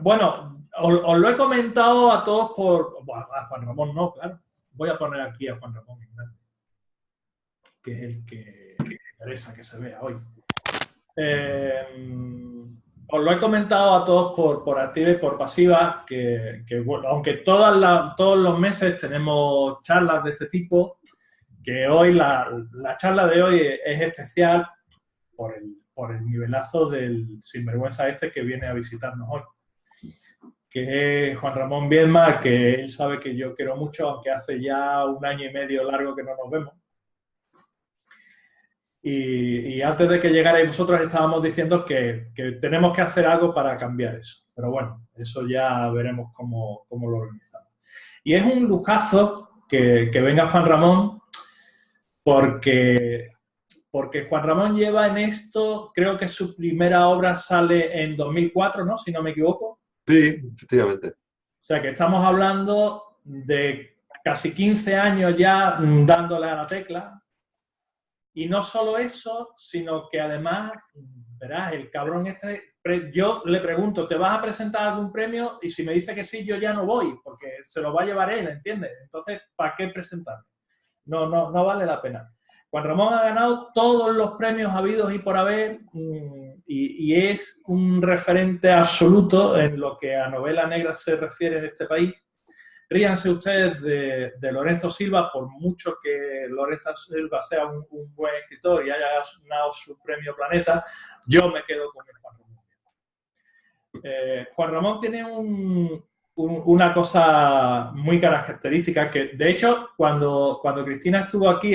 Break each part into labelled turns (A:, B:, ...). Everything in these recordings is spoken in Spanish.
A: Bueno, os lo he comentado a todos bueno, a Juan Ramón no, claro. Voy a poner aquí a Juan Ramón, que es el que interesa que se vea hoy. Os lo he comentado a todos por activa y por pasiva, que bueno, aunque todos los meses tenemos charlas de este tipo, que hoy la charla de hoy es especial por el nivelazo del sinvergüenza este que viene a visitarnos hoy, que es Juan Ramón Viedma, que él sabe que yo quiero mucho, aunque hace ya 1 año y medio largo que no nos vemos. Y antes de que llegarais vosotros estábamos diciendo que tenemos que hacer algo para cambiar eso. Pero bueno, eso ya veremos cómo lo organizamos. Y es un lujazo que venga Juan Ramón porque Juan Ramón lleva en esto, creo que su primera obra sale en 2004, ¿no? Si no me equivoco.
B: Sí, efectivamente.
A: O sea que estamos hablando de casi 15 años ya dándole a la tecla. Y no solo eso, sino que además, verás, el cabrón este, yo le pregunto, ¿te vas a presentar algún premio? Y si me dice que sí, yo ya no voy, porque se lo va a llevar él, ¿entiendes? Entonces, ¿para qué presentarme? No vale la pena. Juan Ramón ha ganado todos los premios habidos y por haber y es un referente absoluto en lo que a novela negra se refiere en este país. Ríanse ustedes de Lorenzo Silva, por mucho que Lorenzo Silva sea un buen escritor y haya ganado su premio Planeta, yo me quedo con el Juan Ramón. Juan Ramón tiene una cosa muy característica, que de hecho cuando Cristina estuvo aquí,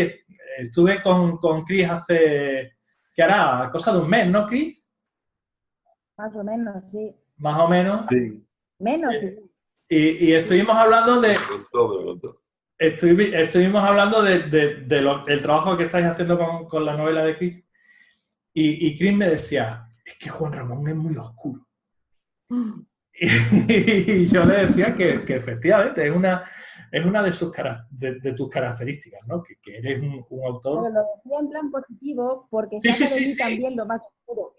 A: estuve con Cris hace, ¿qué hará? Cosa de un mes, ¿no, Cris?
C: Más o menos, sí.
A: Más o menos.
B: Sí.
C: Menos, sí.
A: Y estuvimos hablando de...
B: Me contó.
A: Estuvimos hablando del trabajo que estáis haciendo con la novela de Cris. Y Cris me decía, es que Juan Ramón es muy oscuro. Y yo le decía que efectivamente es una de tus características, ¿no? Que eres un autor...
C: Pero lo decía en plan positivo porque
A: Sí,
C: saca
A: sí,
C: de mí
A: sí.
C: también lo más oscuro.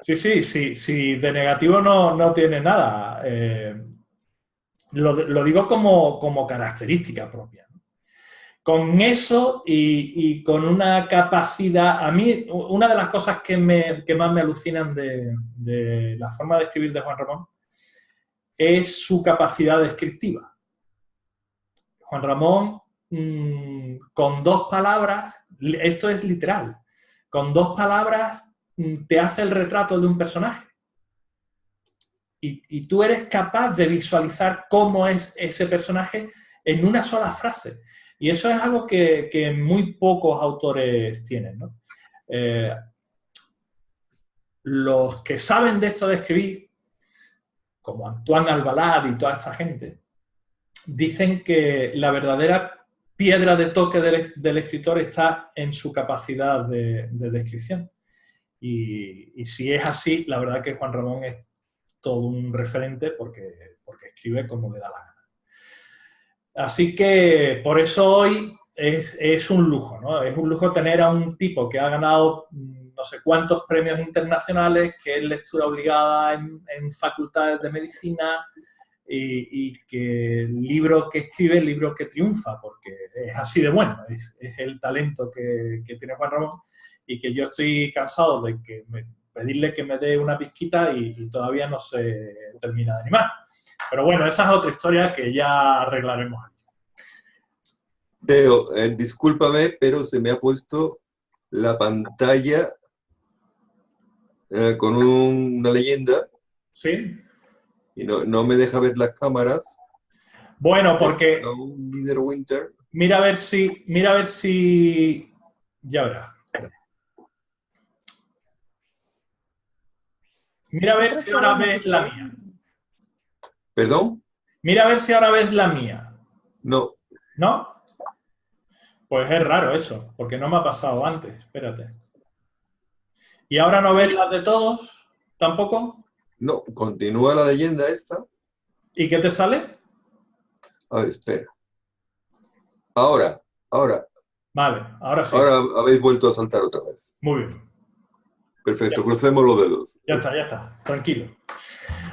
A: Sí, de negativo no tiene nada. Lo digo como característica propia, ¿no? Con eso y con una capacidad... A mí, una de las cosas que más me alucinan de la forma de escribir de Juan Ramón es su capacidad descriptiva. Juan Ramón, con 2 palabras, esto es literal, con 2 palabras te hace el retrato de un personaje. Y tú eres capaz de visualizar cómo es ese personaje en una sola frase. Y eso es algo que muy pocos autores tienen, ¿no? Los que saben de esto de escribir, como Antoine Albalade y toda esta gente, dicen que la verdadera piedra de toque del escritor está en su capacidad de descripción. Y si es así, la verdad que Juan Ramón es todo un referente porque escribe como le da la gana. Así que por eso hoy es un lujo, ¿no? Es un lujo tener a un tipo que ha ganado no sé cuántos premios internacionales, que es lectura obligada en facultades de medicina y que el libro que escribe, el libro que triunfa, porque es así de bueno, es el talento que tiene Juan Ramón y que yo estoy cansado de pedirle que me dé una pizquita y todavía no se termina de animar. Pero bueno, esa es otra historia que ya arreglaremos.
B: Teo, discúlpame, pero se me ha puesto la pantalla con una leyenda.
A: ¿Sí?
B: Y no me deja ver las cámaras.
A: Bueno, porque...
B: Un Winter.
A: Mira a ver si... Ya verás. Mira a ver si ahora ves la mía.
B: ¿Perdón?
A: Mira a ver si ahora ves la mía.
B: No.
A: ¿No? Pues es raro eso, porque no me ha pasado antes. Espérate. ¿Y ahora no ves las de todos? ¿Tampoco?
B: No, continúa la leyenda esta.
A: ¿Y qué te sale?
B: A ver, espera. Ahora.
A: Vale, ahora sí.
B: Ahora habéis vuelto a saltar otra vez.
A: Muy bien.
B: Perfecto, crucemos los dedos.
A: Ya está, tranquilo.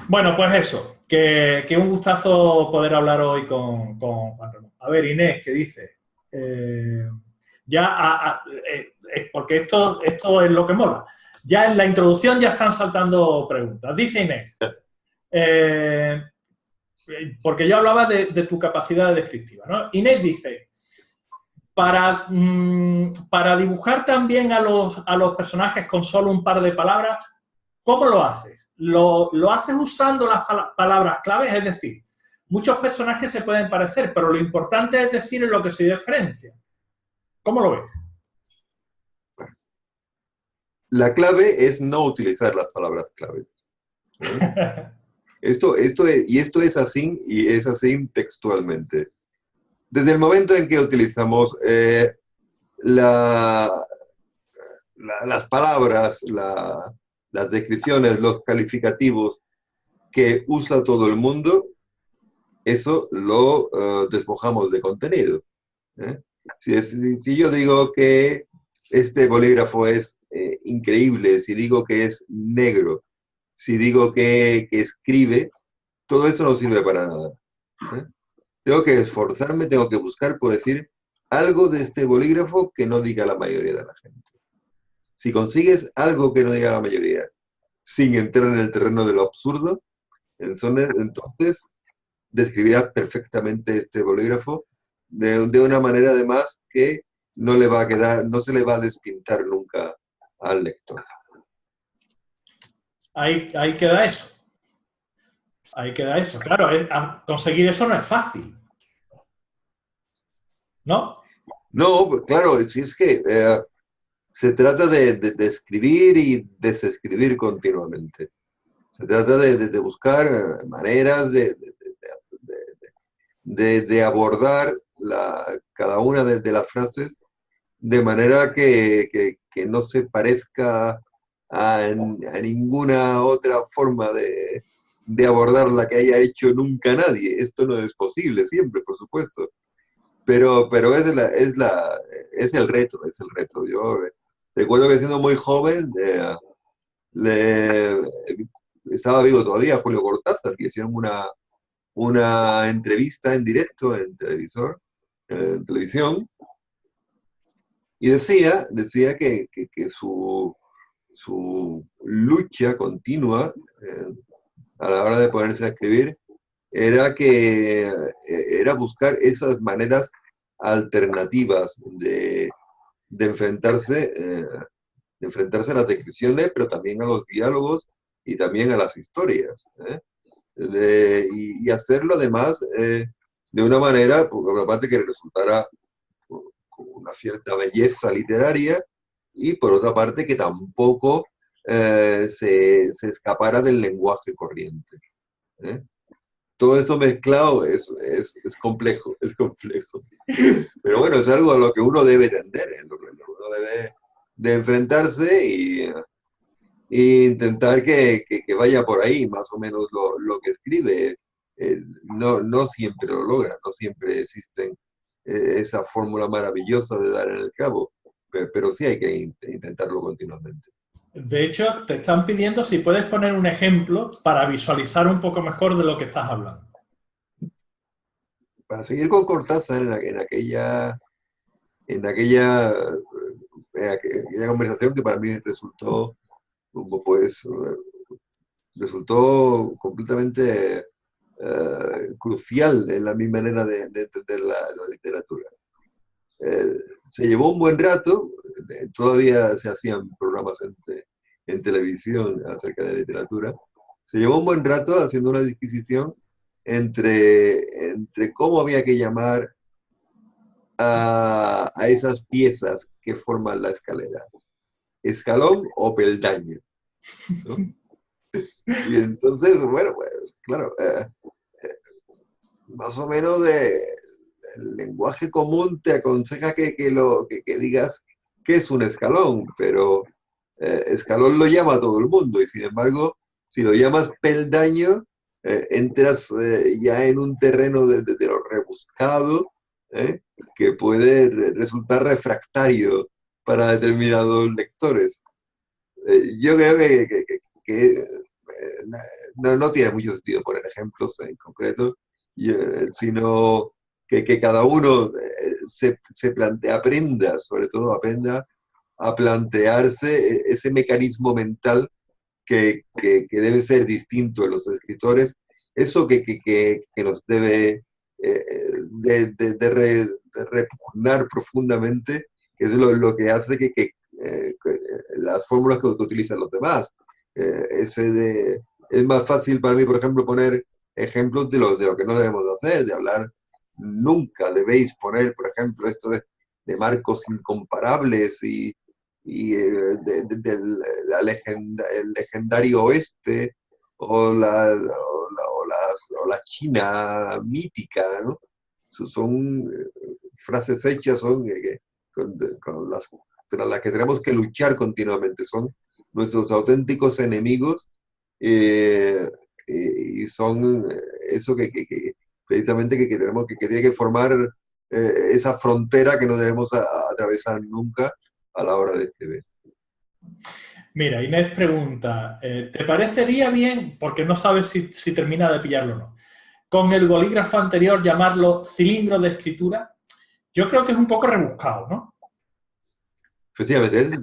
A: Bueno, pues eso, que un gustazo poder hablar hoy con Juan Ramón. A ver, Inés, ¿qué dice? Porque esto es lo que mola. Ya en la introducción ya están saltando preguntas. Dice Inés, porque yo hablaba de tu capacidad descriptiva, ¿no? Inés dice, para dibujar también a los personajes con solo un par de palabras, ¿cómo lo haces? ¿Lo haces usando las palabras claves? Es decir, muchos personajes se pueden parecer, pero lo importante es decir en lo que se diferencia. ¿Cómo lo ves?
B: La clave es no utilizar las palabras clave. Esto es así, y es así textualmente. Desde el momento en que utilizamos las palabras, las descripciones, los calificativos que usa todo el mundo, eso lo despojamos de contenido. Si yo digo que este bolígrafo es increíble, si digo que es negro, si digo que escribe, todo eso no sirve para nada. Tengo que esforzarme, tengo que buscar por decir algo de este bolígrafo que no diga la mayoría de la gente. Si consigues algo que no diga la mayoría, sin entrar en el terreno de lo absurdo, entonces describirás perfectamente este bolígrafo de una manera además que no le va a quedar, no se le va a despintar nunca al lector.
A: Ahí queda eso. Ahí queda eso. Claro, conseguir eso no es fácil. ¿No?
B: No, claro, si es que se trata de escribir y desescribir continuamente. Se trata de buscar maneras de abordar cada una de las frases de manera que no se parezca a ninguna otra forma de abordar la que haya hecho nunca nadie. Esto no es posible siempre, por supuesto. Pero es el reto, es el reto. Yo recuerdo que siendo muy joven, estaba vivo todavía Julio Cortázar, que hicieron una entrevista en directo en televisión, y decía que su lucha continua a la hora de ponerse a escribir era buscar esas maneras alternativas de enfrentarse a las descripciones, pero también a los diálogos y también a las historias. Y hacerlo además de una manera, por una parte, que resultara con una cierta belleza literaria, y por otra parte que tampoco se escapara del lenguaje corriente. Todo esto mezclado es complejo, es complejo. Pero bueno, es algo a lo que uno debe tender, lo que uno debe de enfrentarse y intentar que vaya por ahí más o menos lo que escribe. No siempre lo logra, no siempre existen esa fórmula maravillosa de dar en el clavo, pero sí hay que intentarlo continuamente.
A: De hecho, te están pidiendo si puedes poner un ejemplo para visualizar un poco mejor de lo que estás hablando.
B: Para seguir con Cortázar, en aquella conversación que para mí resultó completamente crucial en mi manera de entender la literatura. Se llevó un buen rato, todavía se hacían programas en televisión acerca de literatura, se llevó un buen rato haciendo una disquisición entre cómo había que llamar a esas piezas que forman la escalera, escalón o peldaño, ¿no? Y entonces, bueno, pues claro, más o menos el lenguaje común te aconseja que digas que es un escalón, pero escalón lo llama todo el mundo, y sin embargo, si lo llamas peldaño, entras ya en un terreno de lo rebuscado, que puede resultar refractario para determinados lectores. Yo creo que no tiene mucho sentido poner ejemplos en concreto, sino que cada uno se plantea, aprenda, sobre todo aprenda a plantearse ese mecanismo mental que debe ser distinto en los escritores, eso que nos debe de repugnar profundamente, que es lo que hace que las fórmulas que utilizan los demás. Es más fácil para mí, por ejemplo, poner ejemplos de lo que no debemos de hacer, de hablar. Nunca debéis poner, por ejemplo, esto de marcos incomparables el legendario oeste o la China mítica, ¿no? Son frases hechas, con contra las que tenemos que luchar continuamente, son nuestros auténticos enemigos, y son eso precisamente que tenemos que tiene que formar esa frontera que no debemos atravesar nunca a la hora de escribir.
A: Mira, Inés pregunta, ¿te parecería bien, porque no sabes si termina de pillarlo o no, con el bolígrafo anterior llamarlo cilindro de escritura? Yo creo que es un poco rebuscado, ¿no?
B: Efectivamente,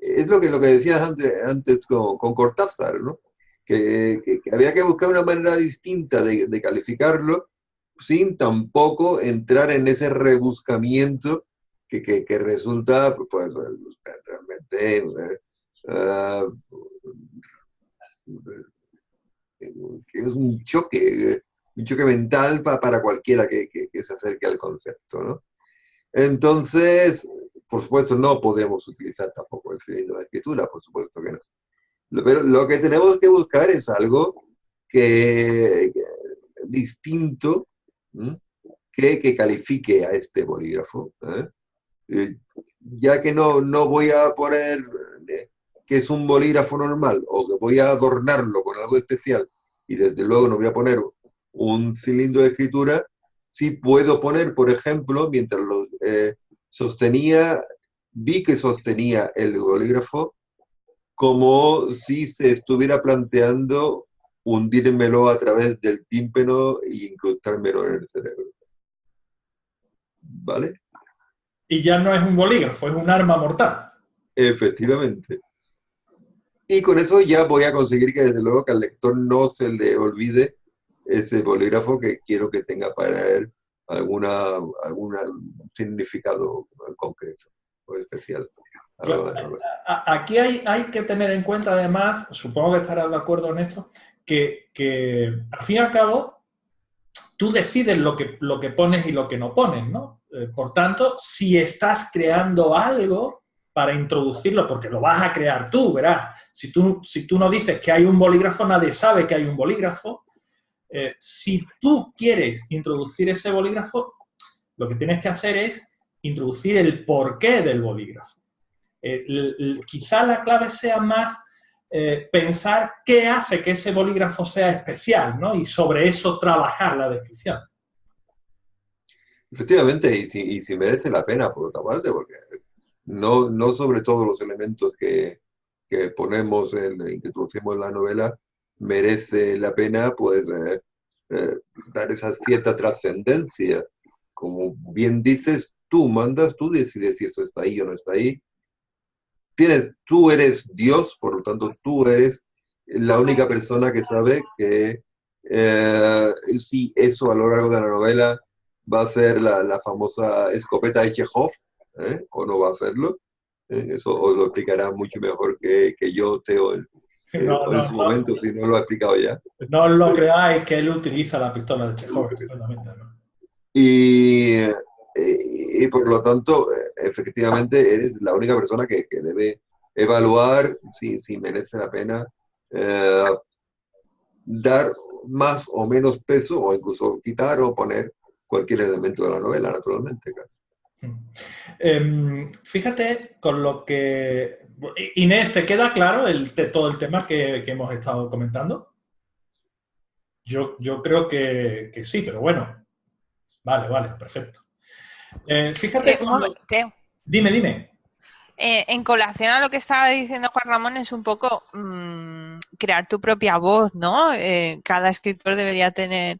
B: es lo que decías antes con Cortázar, ¿no? Que había que buscar una manera distinta de calificarlo sin tampoco entrar en ese rebuscamiento que resulta pues, realmente que es un choque mental para cualquiera que se acerque al concepto, ¿no? Entonces, por supuesto, no podemos utilizar tampoco el cilindro de escritura, por supuesto que no. Pero lo que tenemos que buscar es algo distinto, que califique a este bolígrafo, ya que no voy a poner que es un bolígrafo normal o que voy a adornarlo con algo especial, y desde luego no voy a poner un cilindro de escritura. Sí puedo poner, por ejemplo, mientras vi que sostenía el bolígrafo, como si se estuviera planteando hundírmelo a través del tímpano y incrustármelo en el cerebro. ¿Vale?
A: Y ya no es un bolígrafo, es un arma mortal.
B: Efectivamente. Y con eso ya voy a conseguir que desde luego que al lector no se le olvide ese bolígrafo, que quiero que tenga para él algún significado concreto o especial.
A: Claro, aquí hay que tener en cuenta, además, supongo que estarás de acuerdo en esto, que al fin y al cabo tú decides lo que pones y lo que no pones, ¿no? Por tanto, si estás creando algo para introducirlo, porque lo vas a crear tú, verás. Si tú no dices que hay un bolígrafo, nadie sabe que hay un bolígrafo. Si tú quieres introducir ese bolígrafo, lo que tienes que hacer es introducir el porqué del bolígrafo. Quizá la clave sea más pensar qué hace que ese bolígrafo sea especial, ¿no? Y sobre eso trabajar la descripción.
B: Efectivamente, y si merece la pena, por otra parte, porque no sobre todos los elementos que ponemos, que introducimos en la novela, merece la pena, pues, dar esa cierta trascendencia. Como bien dices, tú mandas, tú decides si eso está ahí o no está ahí. Tú eres Dios, por lo tanto, tú eres la única persona que sabe que si eso a lo largo de la novela va a ser la famosa escopeta de Chekhov, o no va a hacerlo. Eso os lo explicará mucho mejor que yo, Teo, en su momento, si no lo ha explicado ya.
A: No os lo creáis que él utiliza la pistola de Chekhov, ¿no?
B: Y por lo tanto, efectivamente, eres la única persona que debe evaluar si merece la pena dar más o menos peso, o incluso quitar o poner cualquier elemento de la novela, naturalmente.
A: Fíjate con lo que... Inés, ¿te queda claro todo el tema que hemos estado comentando? Yo creo que sí, pero bueno. Vale, perfecto. Fíjate con lo...
D: Teo.
A: Dime.
D: En colación a lo que estaba diciendo Juan Ramón, es un poco crear tu propia voz, ¿no? Cada escritor debería tener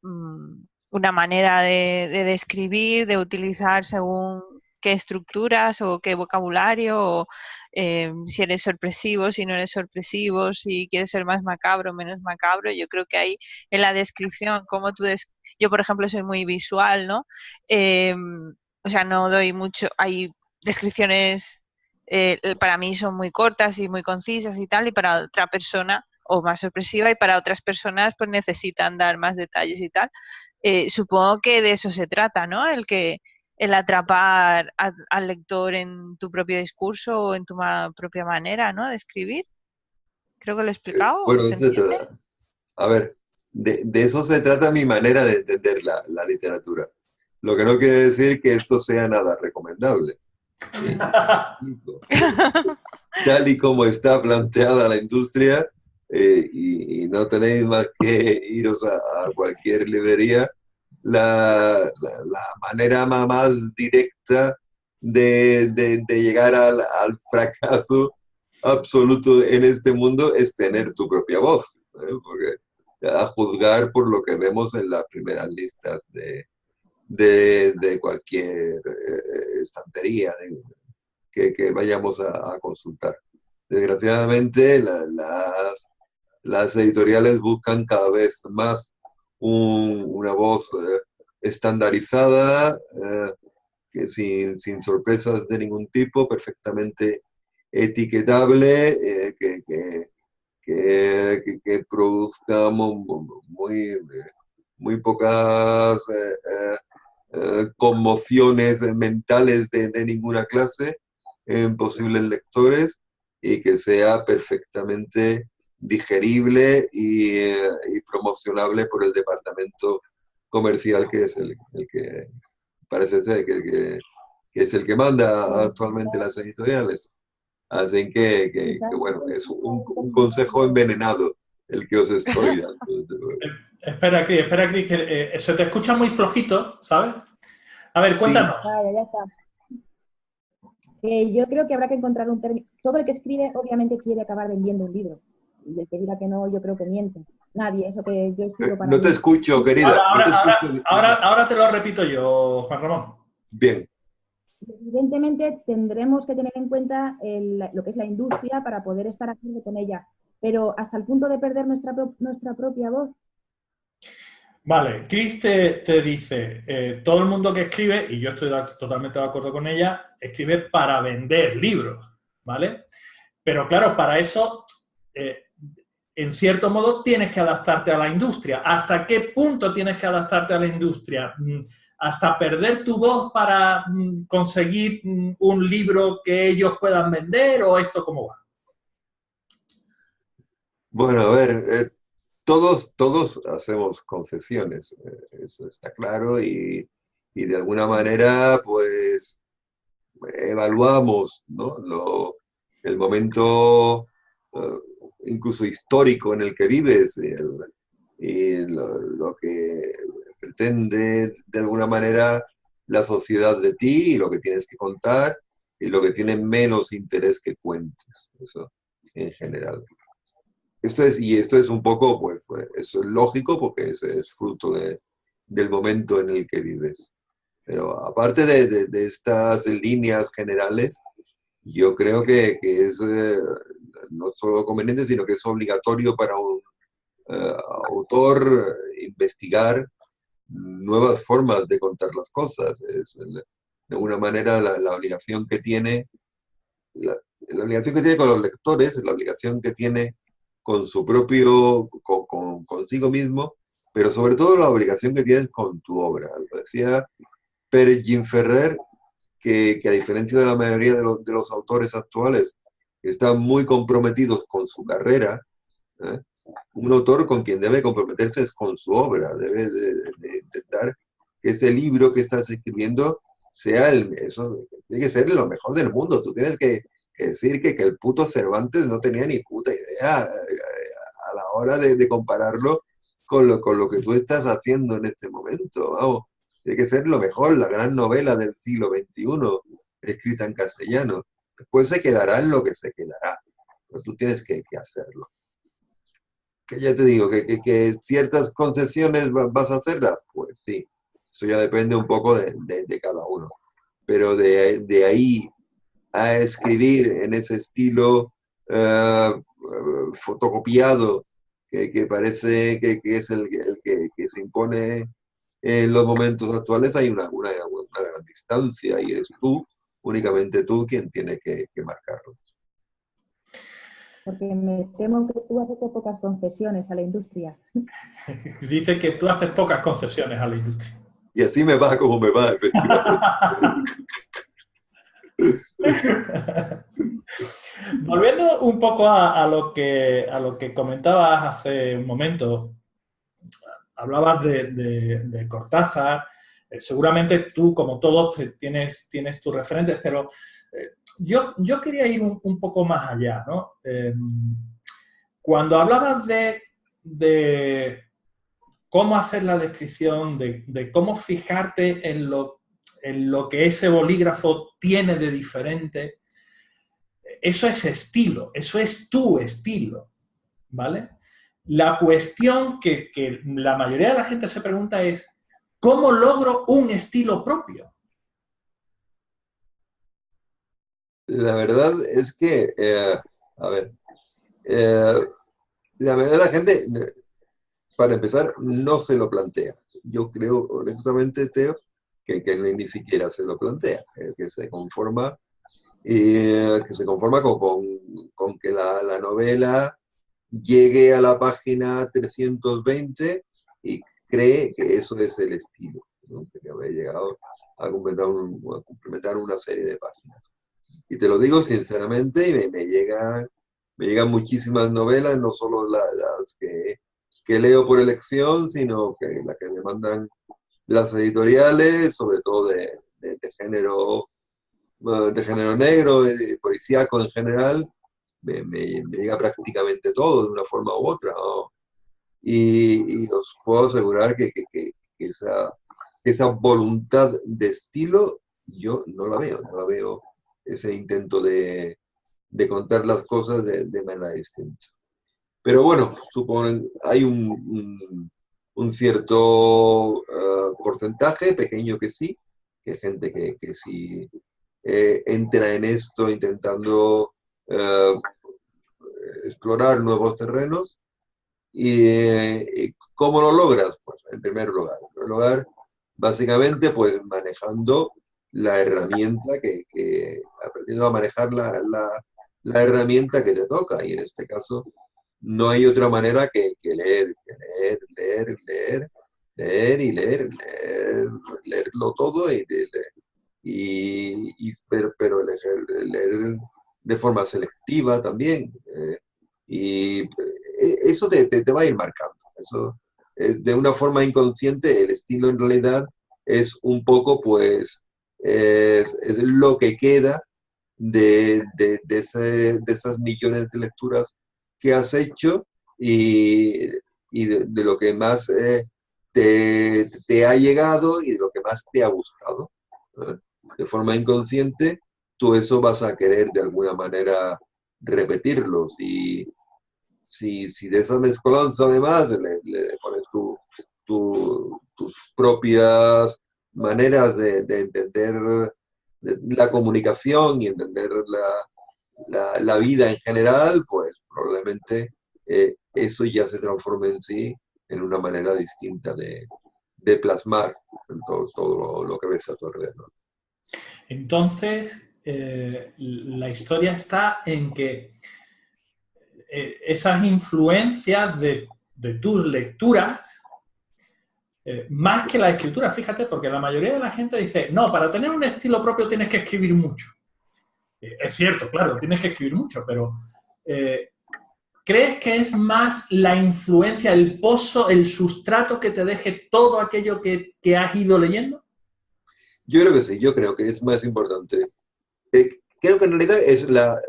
D: una manera de describir, de utilizar según qué estructuras o qué vocabulario, o si eres sorpresivo, si no eres sorpresivo, si quieres ser más macabro o menos macabro. Yo creo que ahí en la descripción, como yo por ejemplo soy muy visual, ¿no? O sea, no doy mucho, hay descripciones para mí son muy cortas y muy concisas y tal, y para otra persona o más sorpresiva, y para otras personas pues necesitan dar más detalles y tal. Supongo que de eso se trata, ¿no? El atrapar al lector en tu propio discurso o en tu propia manera, ¿no? De escribir. Creo que lo he explicado,
B: Bueno,
D: ¿se entiende?
B: a ver, de eso se trata mi manera de entender la literatura. Lo que no quiere decir que esto sea nada recomendable. Tal y como está planteada la industria, y no tenéis más que iros a cualquier librería, la manera más directa de llegar al fracaso absoluto en este mundo es tener tu propia voz, ¿eh? Porque a juzgar por lo que vemos en las primeras listas de cualquier estantería que vayamos a consultar. Desgraciadamente, las editoriales buscan cada vez más una voz estandarizada, que sin sorpresas de ningún tipo, perfectamente etiquetable, que produzca muy pocas conmociones mentales de ninguna clase en posibles lectores, y que sea perfectamente digerible y promocionable por el departamento comercial, que es el que parece ser que es el que manda actualmente las editoriales. Así bueno, es un consejo envenenado el que os estoy dando.
A: Espera, Cris, que se te escucha muy flojito, ¿sabes? A ver,
B: Sí,
A: cuéntanos.
C: Vale, ya está. Yo creo que habrá que encontrar un término. Todo el que escribe obviamente quiere acabar vendiendo un libro. Y el que diga que no, yo creo que miente. Nadie, eso que yo escribo para
B: no te
C: mí.
B: escucho, querida. No te escucho.
A: Ahora te lo repito yo, Juan Ramón.
B: Bien.
C: Evidentemente tendremos que tener en cuenta lo que es la industria para poder estar acorde con ella, pero hasta el punto de perder nuestra propia voz.
A: Vale, Chris te dice, todo el mundo que escribe, y yo estoy totalmente de acuerdo con ella, escribe para vender libros, ¿vale? Pero claro, para eso, en cierto modo, tienes que adaptarte a la industria. ¿Hasta qué punto tienes que adaptarte a la industria? ¿Hasta perder tu voz para conseguir un libro que ellos puedan vender, o esto cómo va?
B: Bueno, a ver, todos hacemos concesiones, eso está claro, y de alguna manera, pues, evaluamos, ¿no? El momento eh, incluso histórico en el que vives, y lo que pretende de alguna manera la sociedad de ti, y lo que tienes que contar, y lo que tiene menos interés que cuentes, eso en general. Esto es un poco, pues eso es lógico, porque es fruto del momento en el que vives. Pero aparte de estas líneas generales, yo creo que es no solo conveniente, sino que es obligatorio para un autor investigar nuevas formas de contar las cosas. De alguna manera la obligación que tiene, la obligación que tiene con los lectores, la obligación que tiene con su propio, consigo mismo, pero sobre todo la obligación que tienes con tu obra. Lo decía Pere Ginferrer, que a diferencia de la mayoría de los autores actuales, que están muy comprometidos con su carrera, ¿eh? Un autor con quien debe comprometerse es con su obra, debe de intentar que ese libro que estás escribiendo sea eso tiene que ser lo mejor del mundo. Tú tienes que decir que el puto Cervantes no tenía ni puta idea a la hora de compararlo con lo que tú estás haciendo en este momento. Vamos, tiene que ser lo mejor, la gran novela del siglo XXI, escrita en castellano. Después se quedará en lo que se quedará, pero tú tienes que hacerlo. Que ya te digo, que ciertas concesiones vas a hacerlas, pues sí, eso ya depende un poco de cada uno. Pero de ahí a escribir en ese estilo fotocopiado, que parece que es el que se impone en los momentos actuales, hay una gran distancia y eres tú, únicamente tú, quien tiene que marcarlo.
C: Porque me temo que tú haces pocas concesiones a la industria.
A: Dice que tú haces pocas concesiones a la industria.
B: Y así me va como me va, efectivamente.
A: Volviendo un poco a lo que comentabas hace un momento, hablabas de Cortázar. Seguramente tú, como todos, tienes tus referentes, pero yo quería ir un poco más allá, ¿no? Cuando hablabas de cómo hacer la descripción, de cómo fijarte en lo que ese bolígrafo tiene de diferente, eso es estilo, eso es tu estilo, ¿vale? La cuestión que la mayoría de la gente se pregunta es, ¿cómo logro un estilo propio?
B: La verdad es que, a ver, la verdad la gente, para empezar, no se lo plantea. Yo creo, honestamente, Teo, que ni siquiera se lo plantea, que se conforma con que la novela llegue a la página 320 y cree que eso es el estilo, ¿no? Que había llegado a complementar una serie de páginas. Y te lo digo sinceramente, y me llegan muchísimas novelas, no solo las que leo por elección, sino que las que me mandan las editoriales, sobre todo de género negro, policíaco en general, me llega prácticamente todo de una forma u otra, ¿no? Y os puedo asegurar que esa voluntad de estilo yo no la veo ese intento de contar las cosas de manera distinta. Pero bueno, suponen, hay un cierto porcentaje, pequeño que sí, que hay gente que sí entra en esto intentando explorar nuevos terrenos. ¿Y cómo lo logras? Pues en primer lugar, básicamente pues manejando la herramienta aprendiendo a manejar la herramienta que te toca, y en este caso no hay otra manera que leer y leerlo todo pero leer de forma selectiva también. Y eso te va a ir marcando. Eso, de una forma inconsciente, el estilo en realidad es un poco, pues, es lo que queda de esas millones de lecturas que has hecho y de lo que más te ha llegado y de lo que más te ha gustado, ¿eh? De forma inconsciente, tú eso vas a querer de alguna manera repetirlo. Si de esa mezcolanza además le pones tus propias maneras de entender la comunicación y entender la vida en general, pues probablemente eso ya se transforme en sí en una manera distinta de plasmar todo lo que ves a tu alrededor.
A: Entonces, la historia está en que esas influencias de tus lecturas, más que la escritura, fíjate, porque la mayoría de la gente dice, no, para tener un estilo propio tienes que escribir mucho. Es cierto, claro, tienes que escribir mucho, pero ¿crees que es más la influencia, el pozo, el sustrato que te deje todo aquello que has ido leyendo?
B: Yo creo que sí, yo creo que es más importante. Creo que en realidad es la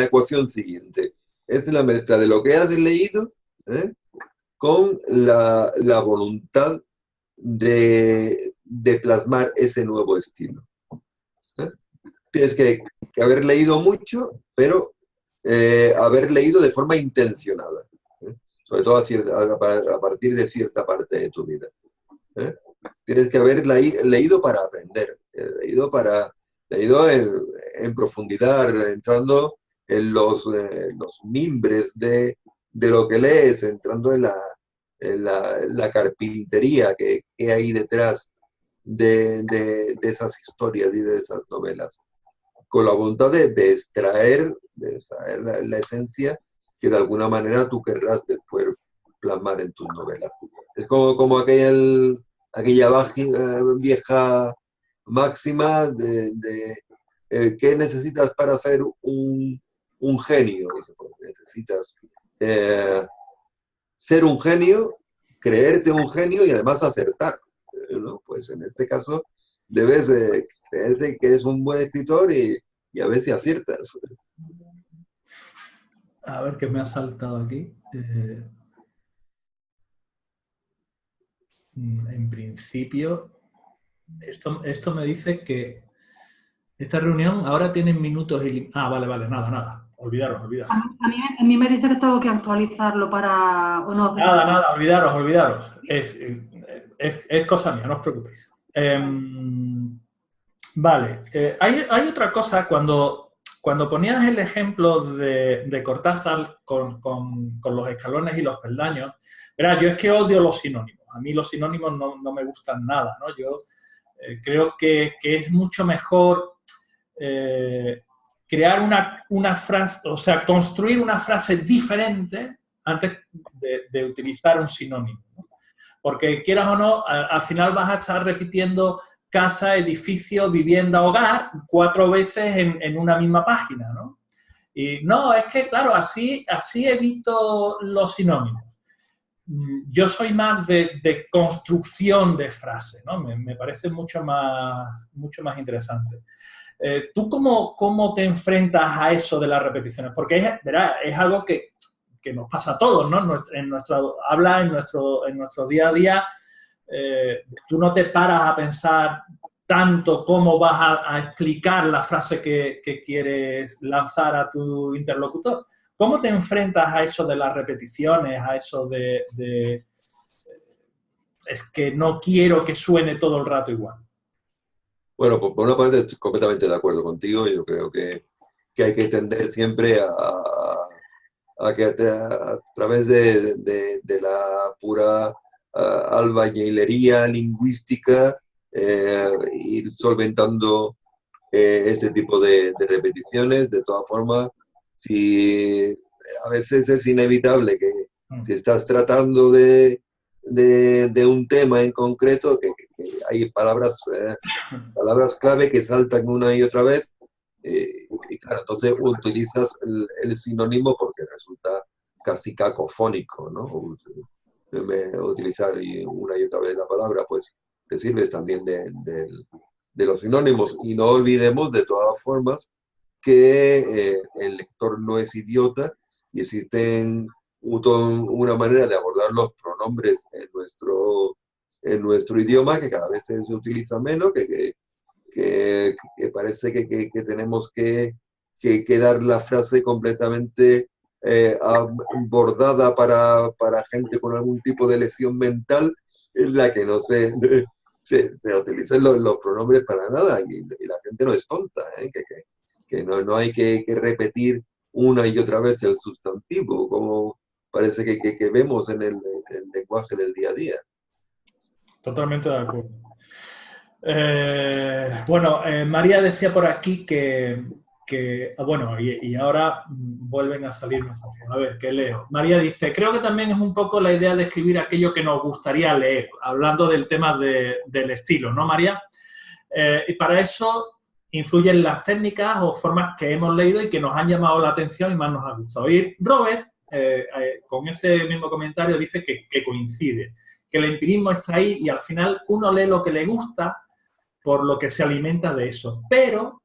B: ecuación siguiente. Es la mezcla de lo que has leído, ¿eh? Con la voluntad de plasmar ese nuevo estilo, ¿eh? tienes que haber leído mucho, pero haber leído de forma intencionada, ¿eh? Sobre todo a partir de cierta parte de tu vida, ¿eh? Tienes que haber leído para aprender, leído en profundidad, entrando en los mimbres de lo que lees, entrando en la carpintería que hay detrás de esas historias y de esas novelas, con la voluntad de extraer la esencia que de alguna manera tú querrás después plasmar en tus novelas. Es como aquella vieja máxima de ¿qué necesitas para ser un genio? Necesitas ser un genio, creerte un genio y además acertar, ¿no? Pues en este caso debes creerte que eres un buen escritor y a ver si aciertas.
A: A ver qué me ha saltado aquí. En principio, esto me dice que esta reunión ahora tiene minutos y... Ah, vale, nada. Olvidaros.
E: A mí me dice que tengo que actualizarlo para... ¿o no?
A: Nada, olvidaros. Es cosa mía, no os preocupéis. Vale, hay otra cosa, cuando ponías el ejemplo de Cortázar con los escalones y los peldaños, verá, yo es que odio los sinónimos. A mí los sinónimos no me gustan nada, ¿no? Yo creo que es mucho mejor crear una frase, o sea, construir una frase diferente antes de utilizar un sinónimo, ¿no? Porque quieras o no, al final vas a estar repitiendo casa, edificio, vivienda, hogar 4 veces en una misma página, ¿no? Y no, es que, claro, así evito los sinónimos. Yo soy más de construcción de frases, ¿no? Me parece mucho más interesante. ¿Tú cómo te enfrentas a eso de las repeticiones? Porque es algo que nos pasa a todos, ¿no? En nuestro día a día, tú no te paras a pensar tanto cómo vas a explicar la frase que quieres lanzar a tu interlocutor. ¿Cómo te enfrentas a eso de las repeticiones, a eso de es que no quiero que suene todo el rato igual?
B: Bueno, por una parte estoy completamente de acuerdo contigo. Yo creo que hay que tender siempre a que a través de la pura albañilería lingüística ir solventando este tipo de repeticiones. De todas formas, si a veces es inevitable que si estás tratando de un tema en concreto, que hay palabras clave que saltan una y otra vez, y claro, entonces utilizas el sinónimo porque resulta casi cacofónico, ¿no? Utilizar una y otra vez la palabra, pues te sirves también de los sinónimos. Y no olvidemos, de todas formas, que el lector no es idiota y existen una manera de abordar los pronombres en nuestro idioma que cada vez se utiliza menos, que parece que tenemos que dar la frase completamente bordada para gente con algún tipo de lesión mental, en la que no se utilizan los pronombres para nada, y la gente no es tonta, que no hay que repetir una y otra vez el sustantivo, como parece que vemos en el lenguaje del día a día.
A: Totalmente de acuerdo. Bueno, María decía por aquí que bueno, y ahora vuelven a salir mensajes. A ver, ¿qué leo? María dice, creo que también es un poco la idea de escribir aquello que nos gustaría leer, hablando del tema del estilo, ¿no, María? Y para eso influyen las técnicas o formas que hemos leído y que nos han llamado la atención y más nos ha gustado. Y Robert, con ese mismo comentario, dice que coincide, que el empirismo está ahí y al final uno lee lo que le gusta por lo que se alimenta de eso. Pero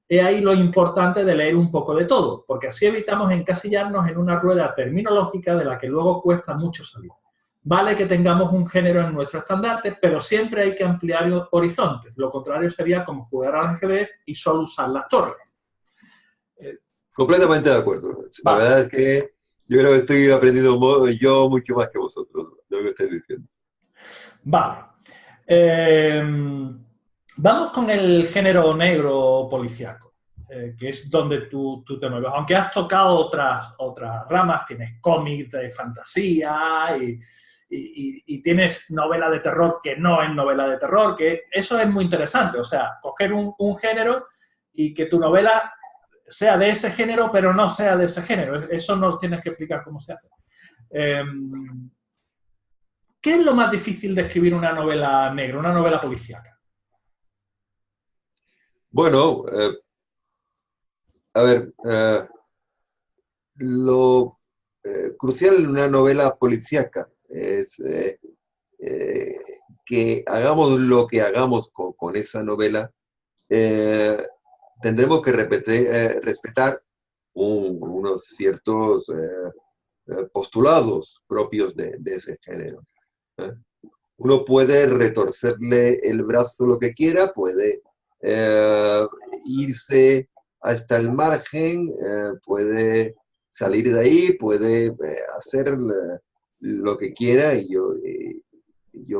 A: es ahí lo importante de leer un poco de todo, porque así evitamos encasillarnos en una rueda terminológica de la que luego cuesta mucho salir. vale que tengamos un género en nuestro estandarte, pero siempre hay que ampliar horizontes. Lo contrario sería como jugar al ajedrez y solo usar las torres.
B: Completamente de acuerdo. La
A: Vale.
B: verdad es que yo creo que estoy aprendiendo yo mucho más que vosotros de lo que estáis diciendo.
A: Vale. Vamos con el género negro policíaco, que es donde tú te mueves. Aunque has tocado otras ramas, tienes cómics de fantasía y tienes novela de terror que no es novela de terror, que eso es muy interesante. O sea, coger un género y que tu novela sea de ese género, pero no sea de ese género. Eso nos tienes que explicar cómo se hace. ¿Qué es lo más difícil de escribir una novela negra, una novela policíaca?
B: Bueno, a ver, lo crucial en una novela policíaca es que hagamos lo que hagamos con esa novela, tendremos que respetar unos ciertos postulados propios de ese género. Uno puede retorcerle el brazo lo que quiera, puede irse hasta el margen, puede salir de ahí, puede hacer lo que quiera, y yo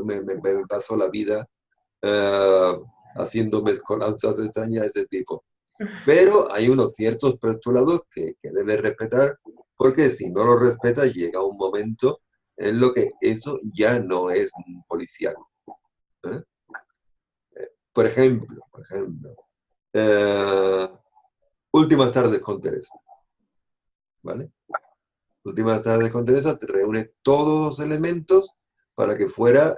B: me paso la vida haciendo mezcolanzas extrañas de ese tipo. Pero hay unos ciertos postulados que debes respetar, porque si no los respetas llega un momento en lo que eso ya no es un policíaco. Por ejemplo, Últimas tardes con Teresa. ¿Vale? Últimas tardes con Teresa te reúne todos los elementos para que fuera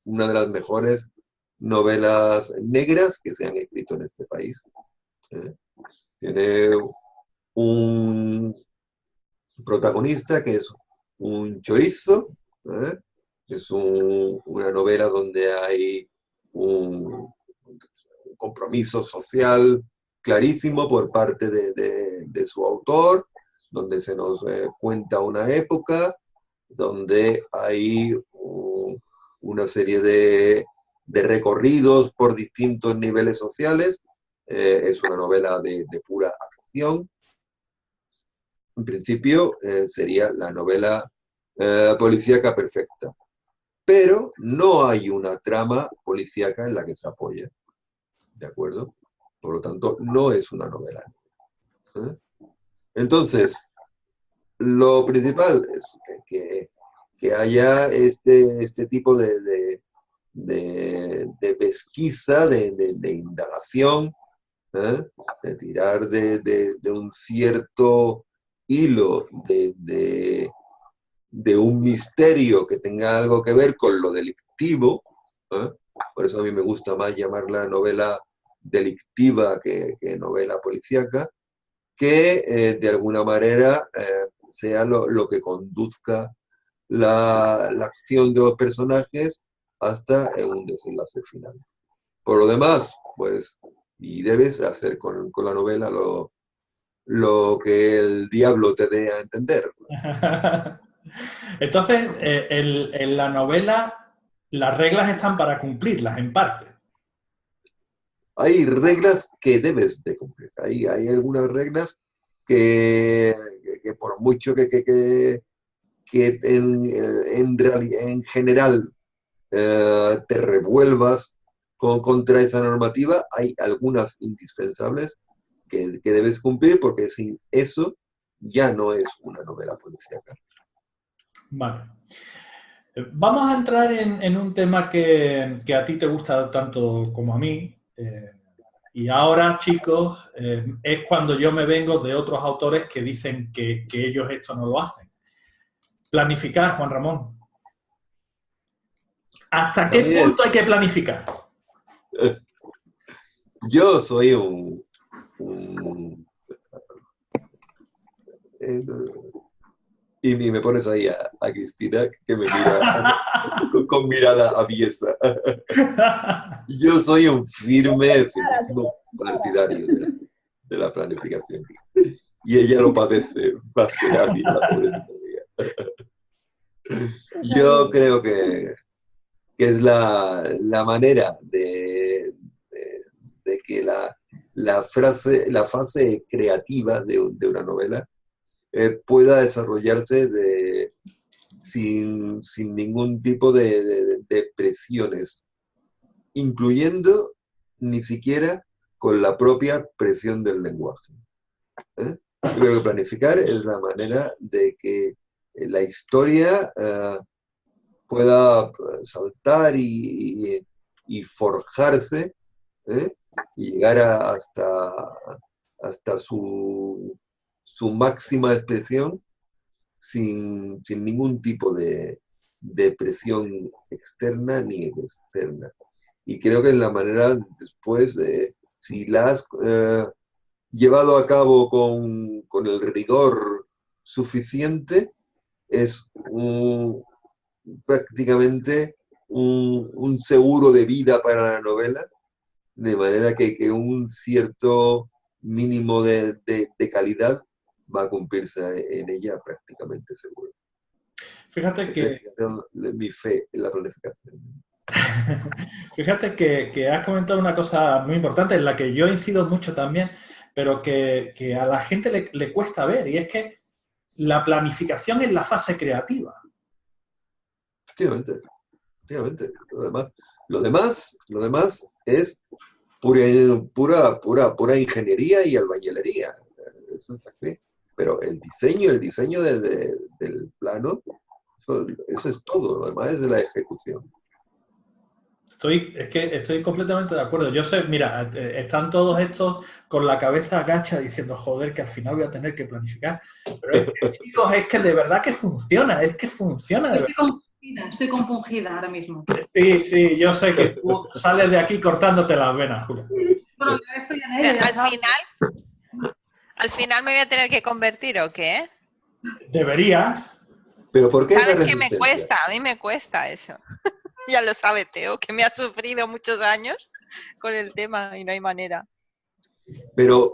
B: una de las mejores novelas negras que se han escrito en este país. Tiene un protagonista que es un chorizo, es una novela donde hay un compromiso social clarísimo por parte de su autor, donde se nos cuenta una época, donde hay una serie de recorridos por distintos niveles sociales. Es una novela de pura acción. En principio sería la novela policíaca perfecta, pero no hay una trama policíaca en la que se apoye, ¿de acuerdo? Por lo tanto, no es una novela. Entonces, lo principal es que haya este tipo de pesquisa, de indagación, de tirar de un cierto hilo de un misterio que tenga algo que ver con lo delictivo. Por eso a mí me gusta más llamarla novela delictiva que novela policíaca, que de alguna manera sea lo que conduzca la acción de los personajes hasta un desenlace final. Por lo demás, pues, y debes hacer con la novela lo que el diablo te dé a entender.
A: Entonces, en la novela, las reglas están para cumplirlas, en parte.
B: Hay reglas que debes de cumplir. Hay algunas reglas que por mucho que en general te revuelvas contra esa normativa, hay algunas indispensables que debes cumplir, porque sin eso ya no es una novela policíaca.
A: Vale. Vamos a entrar en un tema que a ti te gusta tanto como a mí. Y ahora, chicos, es cuando yo me vengo de otros autores que dicen que ellos esto no lo hacen. Planificar, Juan Ramón. ¿Hasta qué punto hay que planificar?
B: Yo soy y me pones ahí a Cristina, que me mira con mirada aviesa. Yo soy un firme partidario de la planificación. Y ella lo padece más que nadie, la pobrecita mía. Yo creo que es la manera de que la fase creativa de una novela pueda desarrollarse sin ningún tipo de presiones, incluyendo ni siquiera con la propia presión del lenguaje. ¿Eh? Yo creo que planificar es la manera de que la historia pueda saltar y forjarse, ¿eh? Y llegar hasta su máxima expresión sin ningún tipo de presión externa ni externa. Y creo que es la manera después de, si la has llevado a cabo con el rigor suficiente, es prácticamente un seguro de vida para la novela, de manera que un cierto mínimo de calidad va a cumplirse en ella prácticamente seguro.
A: Fíjate que,
B: Mi fe en la planificación.
A: fíjate que has comentado una cosa muy importante en la que yo incido mucho también, pero que a la gente le cuesta ver, y es que la planificación es la fase creativa.
B: Efectivamente, efectivamente. Lo demás es pura ingeniería y albañilería. Eso es así. Pero el diseño del plano, eso es todo. Lo demás es de la ejecución.
A: Es que estoy completamente de acuerdo. Yo sé, mira, están todos estos con la cabeza agacha diciendo, joder, que al final voy a tener que planificar. Pero es que, chicos, es que de verdad que funciona, es que funciona de verdad.
E: Estoy compungida ahora mismo.
A: Sí, yo sé que tú sales de aquí cortándote las venas, Julia.
E: Bueno, ya estoy en ello, ya sabes.
D: Al final me voy a tener que convertir, ¿o qué?
A: Deberías.
B: ¿Pero por qué esa
D: ¿Sabes qué me
B: resistencia?
D: cuesta? A mí me cuesta eso. Ya lo sabe Teo, que me ha sufrido muchos años con el tema y no hay manera.
B: Pero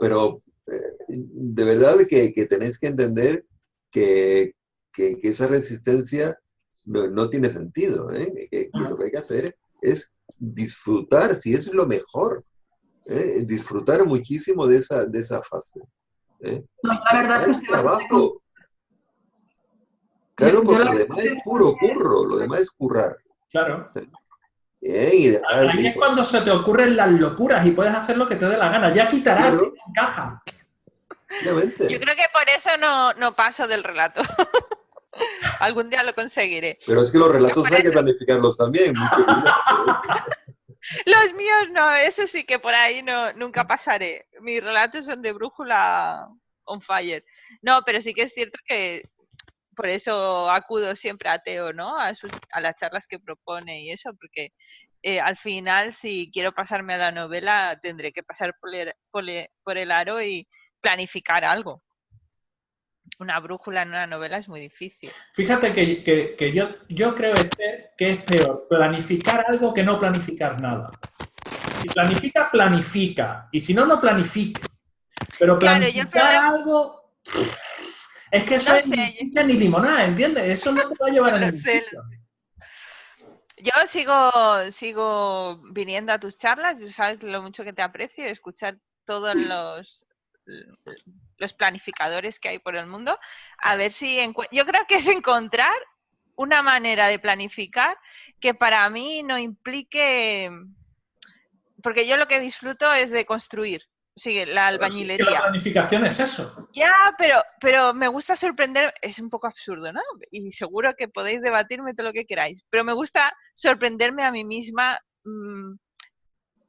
B: de verdad que tenéis que entender que esa resistencia no tiene sentido, ¿eh? Que lo que hay que hacer es disfrutar, si es lo mejor, ¿eh? Disfrutar muchísimo de esa fase. ¿Eh?
E: No, la verdad es que estoy bastante
B: Trabajo. Claro,
E: Yo
B: porque
E: la-
B: lo demás es puro curro, lo demás es currar.
A: Claro.
B: Y dejar,
A: Ahí es cuando se te ocurren las locuras y puedes hacer lo que te dé la gana. Ya quitarás
B: claro,
A: si encaja.
B: efectivamente.
D: Yo creo que por eso no paso del relato. Algún día lo conseguiré.
B: Pero es que los relatos
D: por
B: hay que
D: eso.
B: planificarlos también, mucho
D: Los míos no, eso sí que por ahí nunca pasaré. Mis relatos son de brújula on fire. No, pero sí que es cierto que por eso acudo siempre a Teo, ¿no? A las charlas que propone y eso, porque al final, si quiero pasarme a la novela, tendré que pasar por el aro y planificar algo. Una brújula en una novela es muy difícil.
A: Fíjate que yo creo, Esther, que es peor planificar algo que no planificar nada. Si planifica, planifica. Y si no, no planifica. Pero
D: Claro, yo el
A: planificar
D: problema,
A: algo es que eso
D: no
A: es
D: sé,
A: ni chicha ni limonada, ¿entiendes? Eso no te va a llevar a
D: lo
A: ningún
D: sé.
A: sitio.
D: Yo sigo viniendo a tus charlas, tú sabes lo mucho que te aprecio, escuchar todos los planificadores que hay por el mundo, a ver si yo creo que es encontrar una manera de planificar que para mí no implique, porque yo lo que disfruto es de construir, sí, la
A: Pero sí que la
D: albañilería.
A: planificación es eso.
D: Ya, pero me gusta sorprender, es un poco absurdo, ¿no? Y seguro que podéis debatirme todo lo que queráis, pero me gusta sorprenderme a mí misma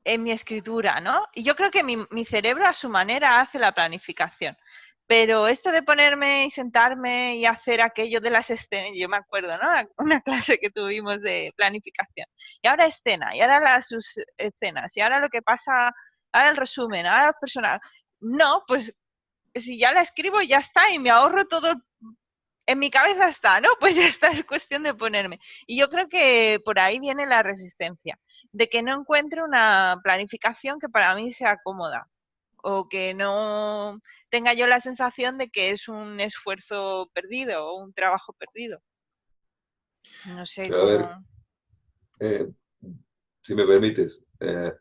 D: en mi escritura, ¿no? Y yo creo que mi cerebro a su manera hace la planificación. Pero esto de ponerme y sentarme y hacer aquello de las escenas, yo me acuerdo, ¿no? Una clase que tuvimos de planificación. Y ahora escena, y ahora las sus escenas, y ahora lo que pasa, ahora el resumen, ahora los personajes. No, pues si ya la escribo ya está y me ahorro todo, en mi cabeza está, ¿no? Pues ya está, es cuestión de ponerme. Y yo creo que por ahí viene la resistencia, de que no encuentre una planificación que para mí sea cómoda o que no tenga yo la sensación de que es un esfuerzo perdido o un trabajo perdido. No sé
B: A ver,
D: cómo.
B: eh, si me permites,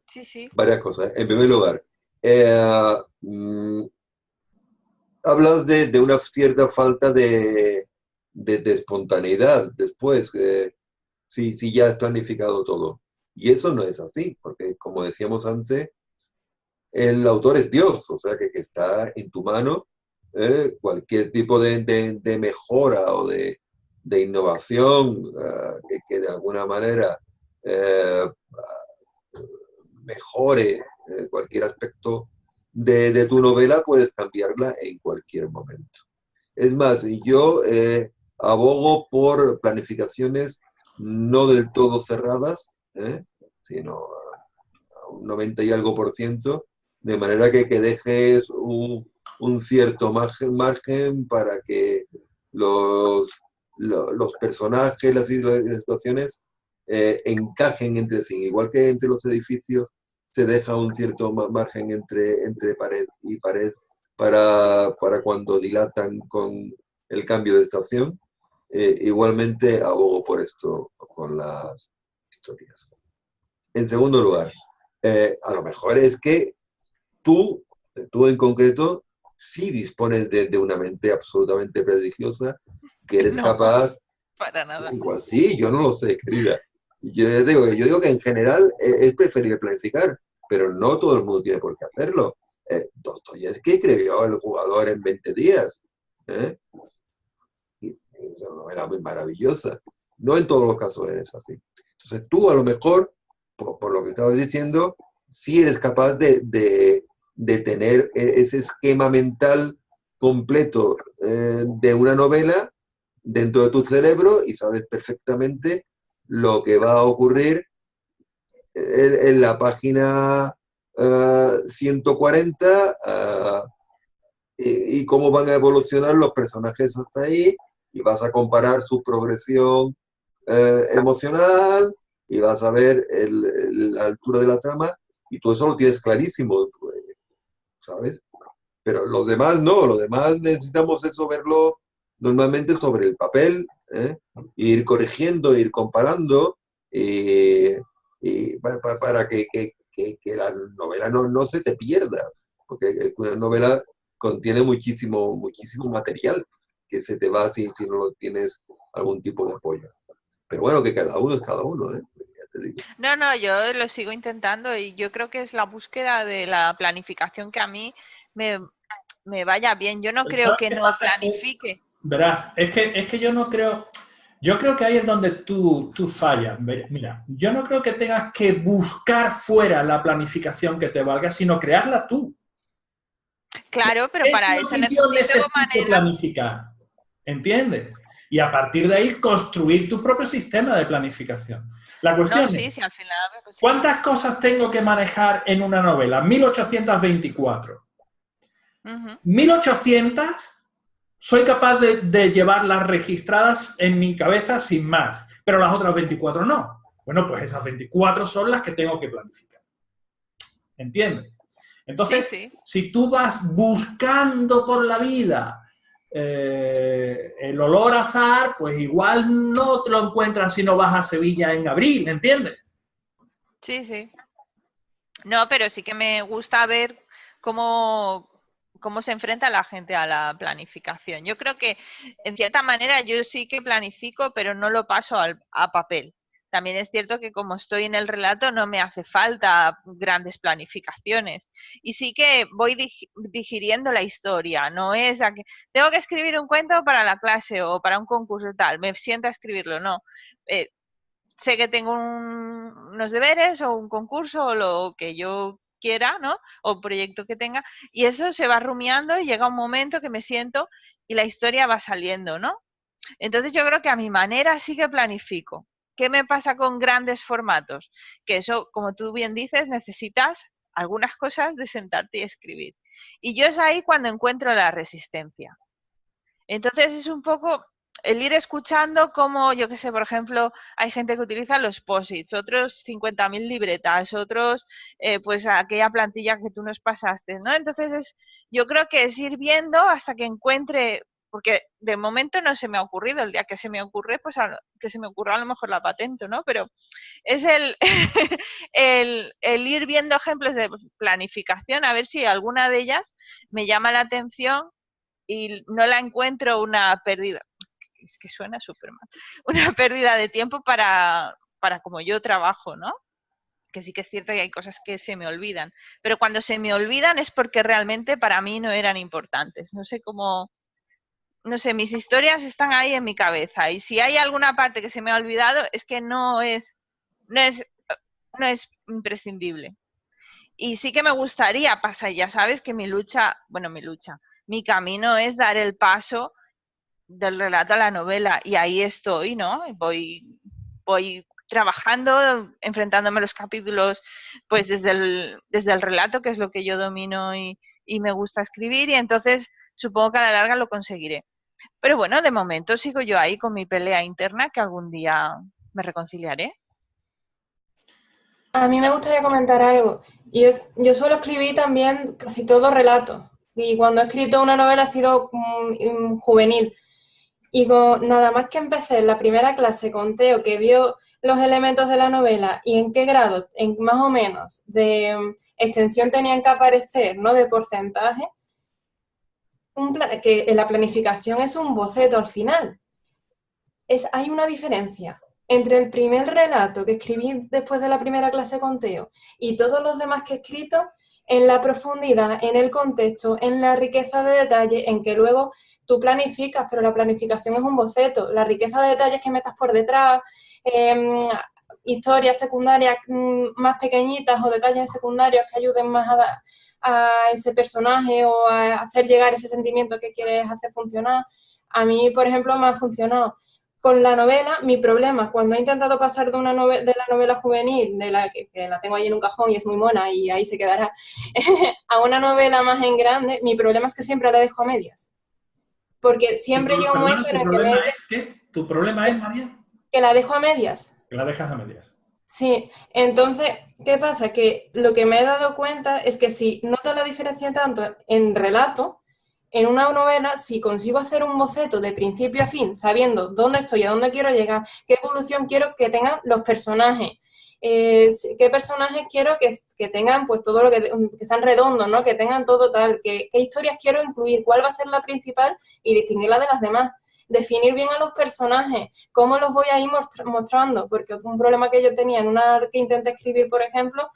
D: Sí, sí.
B: varias cosas. En primer lugar, eh, mm, hablas de una cierta falta de espontaneidad después, si ya has planificado todo. Y eso no es así, porque como decíamos antes, el autor es Dios, o sea que está en tu mano cualquier tipo de mejora o de innovación que de alguna manera eh, mejore cualquier aspecto de tu novela, puedes cambiarla en cualquier momento. Es más, yo abogo por planificaciones no del todo cerradas, sino a un 90 y algo por ciento, de manera que dejes un cierto margen para que los, los personajes, las situaciones encajen entre sí. Igual que entre los edificios se deja un cierto margen entre pared y pared para cuando dilatan con el cambio de estación. Igualmente abogo por esto con las historias. En segundo lugar, a lo mejor es que tú, tú en concreto, sí dispones de una mente absolutamente prodigiosa, que eres
D: No,
B: capaz,
D: para nada.
B: igual sí, yo no lo sé, querida. Yo digo que en general es preferible planificar, pero no todo el mundo tiene por qué hacerlo. Dostoyevsky escribió El jugador en 20 días. ¿Eh? Y es una novela muy maravillosa. No en todos los casos eres así. Entonces tú a lo mejor, por lo que estabas diciendo, sí eres capaz de tener ese esquema mental completo de una novela dentro de tu cerebro y sabes perfectamente lo que va a ocurrir en la página 140 y cómo van a evolucionar los personajes hasta ahí, y vas a comparar su progresión emocional y vas a ver la altura de la trama, y tú eso lo tienes clarísimo, pues, ¿sabes? Pero los demás no, los demás necesitamos eso verlo normalmente sobre el papel, ir corrigiendo, ir comparando, para que la novela no se te pierda, porque una novela contiene muchísimo, muchísimo material que se te va si no lo tienes algún tipo de apoyo. Pero bueno, que cada uno es cada uno, ya te digo.
D: No, no, yo lo sigo intentando y yo creo que es la búsqueda de la planificación que a mí me, me vaya bien. Yo no
A: Pero
D: creo
A: ¿sabes
D: que
A: qué
D: no
A: pasa? Es que,
D: planifique.
A: verás, es que yo creo que ahí es donde tú fallas. Mira, yo no creo que tengas que buscar fuera la planificación que te valga, sino crearla tú.
D: Claro, pero
A: ¿Qué es
D: para
A: lo
D: eso
A: que yo
D: necesito
A: necesito
D: manera.
A: planificar? ¿Entiendes? Y a partir de ahí construir tu propio sistema de planificación. La
D: No,
A: cuestión
D: sí,
A: es,
D: sí, al final, pues sí.
A: ¿cuántas cosas tengo que manejar en una novela? 1824.
D: Ujú.
A: 1800 soy capaz de llevarlas registradas en mi cabeza sin más, pero las otras 24 no. Bueno, pues esas 24 son las que tengo que planificar. ¿Entiendes?
D: Sí,
A: Entonces,
D: sí,
A: si tú vas buscando por la vida el olor a azar, pues igual no te lo encuentras si no vas a Sevilla en abril, ¿entiendes?
D: sí, sí. No, pero sí que me gusta ver cómo, cómo se enfrenta la gente a la planificación. Yo creo que, en cierta manera, yo sí que planifico, pero no lo paso a papel. También es cierto que como estoy en el relato no me hace falta grandes planificaciones. Y sí que voy digiriendo la historia. No es a que tengo que escribir un cuento para la clase o para un concurso tal. Me siento a escribirlo, no. Eh, Sé que tengo unos deberes o un concurso o lo que yo quiera, ¿no? O un proyecto que tenga, y eso se va rumiando y llega un momento que me siento y la historia va saliendo, ¿no? Entonces yo creo que a mi manera sí que planifico. ¿Qué me pasa con grandes formatos? Que eso, como tú bien dices, necesitas algunas cosas de sentarte y escribir. Y yo es ahí cuando encuentro la resistencia. Entonces es un poco el ir escuchando cómo, yo qué sé, por ejemplo, hay gente que utiliza los posits, otros 50.000 libretas, otros pues aquella plantilla que tú nos pasaste, ¿no? Entonces yo creo que es ir viendo hasta que encuentre porque de momento no se me ha ocurrido. El día que se me ocurre, pues que se me ocurra a lo mejor la patento, ¿no? Pero es el ir viendo ejemplos de planificación, a ver si alguna de ellas me llama la atención y no la encuentro una pérdida, es que suena súper mal, una pérdida de tiempo para como yo trabajo, ¿no? Que sí que es cierto que hay cosas que se me olvidan, pero cuando se me olvidan es porque realmente para mí no eran importantes. No sé cómo, no sé, mis historias están ahí en mi cabeza y si hay alguna parte que se me ha olvidado es que no es imprescindible. Y sí que me gustaría pasar, ya sabes que mi camino es dar el paso del relato a la novela y ahí estoy, ¿no? Voy trabajando, enfrentándome a los capítulos pues desde el relato, que es lo que yo domino y me gusta escribir, y entonces supongo que a la larga lo conseguiré. Pero bueno, de momento sigo yo ahí con mi pelea interna, que algún día me reconciliaré.
F: A mí me gustaría comentar algo. Yo suelo escribir también casi todo relato. Y cuando he escrito una novela ha sido juvenil. Y nada más que empecé en la primera clase con Teo, que vio los elementos de la novela y en qué grado, en más o menos, de extensión tenían que aparecer, ¿no? De porcentaje, que en la planificación es un boceto al final. Hay una diferencia entre el primer relato que escribí después de la primera clase con Teo y todos los demás que he escrito, en la profundidad, en el contexto, en la riqueza de detalle, en que luego tú planificas, pero la planificación es un boceto. La riqueza de detalles que metas por detrás, historias secundarias más pequeñitas o detalles secundarios que ayuden más a ese personaje o a hacer llegar ese sentimiento que quieres hacer funcionar. A mí, por ejemplo, me ha funcionado. Con la novela, mi problema, cuando he intentado pasar de la novela juvenil, de la que la tengo ahí en un cajón y es muy mona y ahí se quedará, a una novela más en grande, mi problema es que siempre la dejo a medias. Porque siempre llega un momento en el que
A: ¿Tu problema es, María?
F: Que la dejo a medias.
A: Que la dejas a medias.
F: Sí, entonces, ¿qué pasa? Que lo que me he dado cuenta es que si noto la diferencia tanto en relato, en una novela, si consigo hacer un boceto de principio a fin, sabiendo dónde estoy, a dónde quiero llegar, qué evolución quiero que tengan los personajes, qué personajes quiero que tengan pues todo lo que sean redondos, ¿no? Que tengan todo tal, qué historias quiero incluir, cuál va a ser la principal y distinguirla de las demás. Definir bien a los personajes, cómo los voy a ir mostrando, porque un problema que yo tenía en una que intenté escribir, por ejemplo,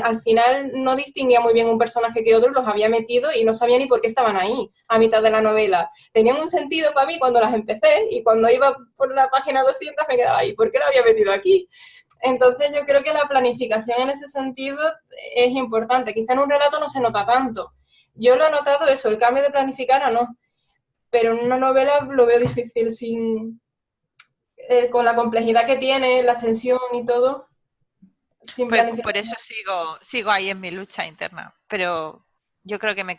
F: al final no distinguía muy bien un personaje que otro, los había metido y no sabía ni por qué estaban ahí a mitad de la novela. Tenían un sentido para mí cuando las empecé y cuando iba por la página 200 me quedaba ahí, ¿por qué lo había metido aquí? Entonces yo creo que la planificación en ese sentido es importante. Quizá en un relato no se nota tanto. Yo lo he notado eso, el cambio de planificar a no. Pero en una novela lo veo difícil con la complejidad que tiene, la extensión y todo.
D: Pues por eso sigo ahí en mi lucha interna, pero yo creo que me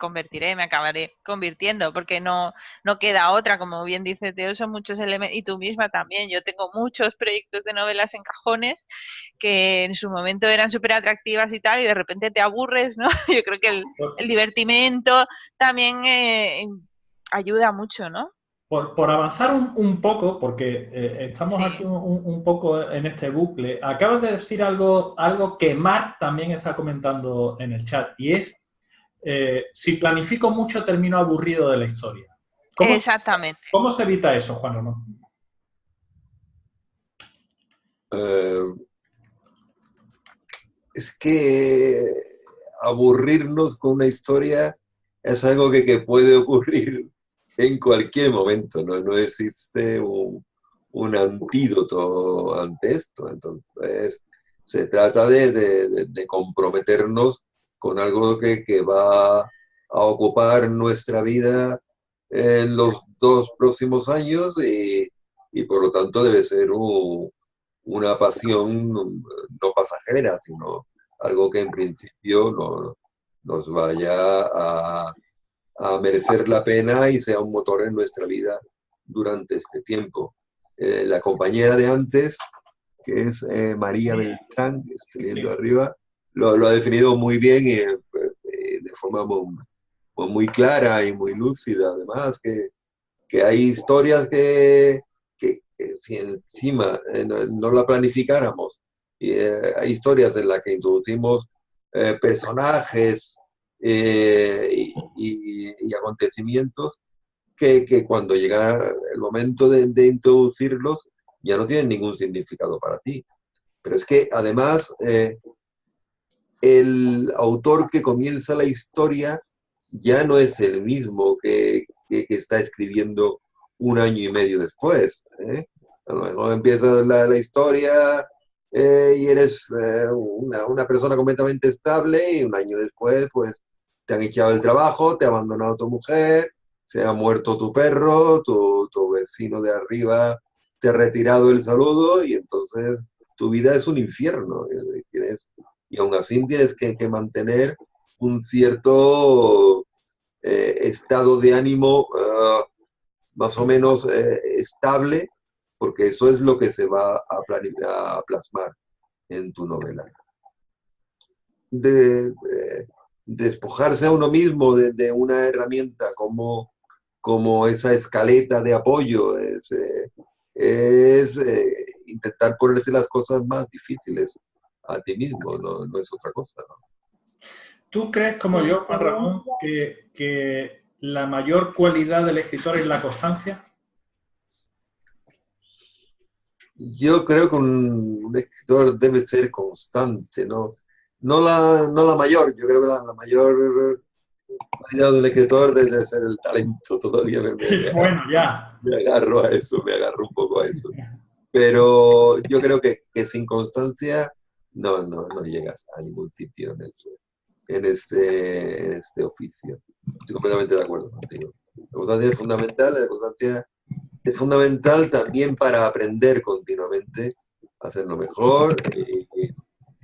D: acabaré convirtiendo, porque no queda otra, como bien dice Teo, son muchos elementos, y tú misma también. Yo tengo muchos proyectos de novelas en cajones que en su momento eran súper atractivas y tal, y de repente te aburres, ¿no? Yo creo que el divertimento también ayuda mucho, ¿no?
A: Por avanzar un poco, porque estamos
D: Sí.
A: aquí un poco en este bucle, acabas de decir algo que Marc también está comentando en el chat, y es, si planifico mucho termino aburrido de la historia.
D: Exactamente.
A: ¿Cómo se evita eso, Juan Ramón?
B: Es que aburrirnos con una historia es algo que puede ocurrir en cualquier momento, no existe un antídoto ante esto. Entonces, se trata de comprometernos con algo que va a ocupar nuestra vida en los 2 próximos años y por lo tanto debe ser una pasión no pasajera, sino algo que en principio nos vaya a merecer la pena y sea un motor en nuestra vida durante este tiempo. La compañera de antes, que es María Beltrán, que estoy viendo arriba, lo ha definido muy bien y de forma muy clara y muy lúcida, además, que que hay historias que si encima no la planificáramos, y hay historias en las que introducimos personajes y acontecimientos que cuando llega el momento de introducirlos ya no tienen ningún significado para ti. Pero es que además el autor que comienza la historia ya no es el mismo que está escribiendo un año y medio después. A lo mejor empiezas la historia y eres una persona completamente estable y un año después pues te han echado el trabajo, te ha abandonado tu mujer, se ha muerto tu perro, tu vecino de arriba te ha retirado el saludo y entonces tu vida es un infierno. Y aún así tienes que mantener un cierto estado de ánimo más o menos estable, porque eso es lo que se va a plasmar en tu novela. Despojarse a uno mismo de una herramienta como esa escaleta de apoyo es intentar ponerte las cosas más difíciles a ti mismo, no es otra cosa, ¿no?
A: ¿Tú crees, como yo, Juan Ramón, que la mayor cualidad del escritor es la constancia?
B: Yo creo que un escritor debe ser constante, ¿no? No la mayor, yo creo que la mayor cualidad del escritor debe ser el talento. Todavía
A: Bueno, ya.
B: me agarro a eso, me agarro un poco a eso. Pero yo creo que sin constancia no llegas a ningún sitio en este oficio. Estoy completamente de acuerdo contigo. La constancia es fundamental, la constancia es fundamental también para aprender continuamente a hacerlo mejor.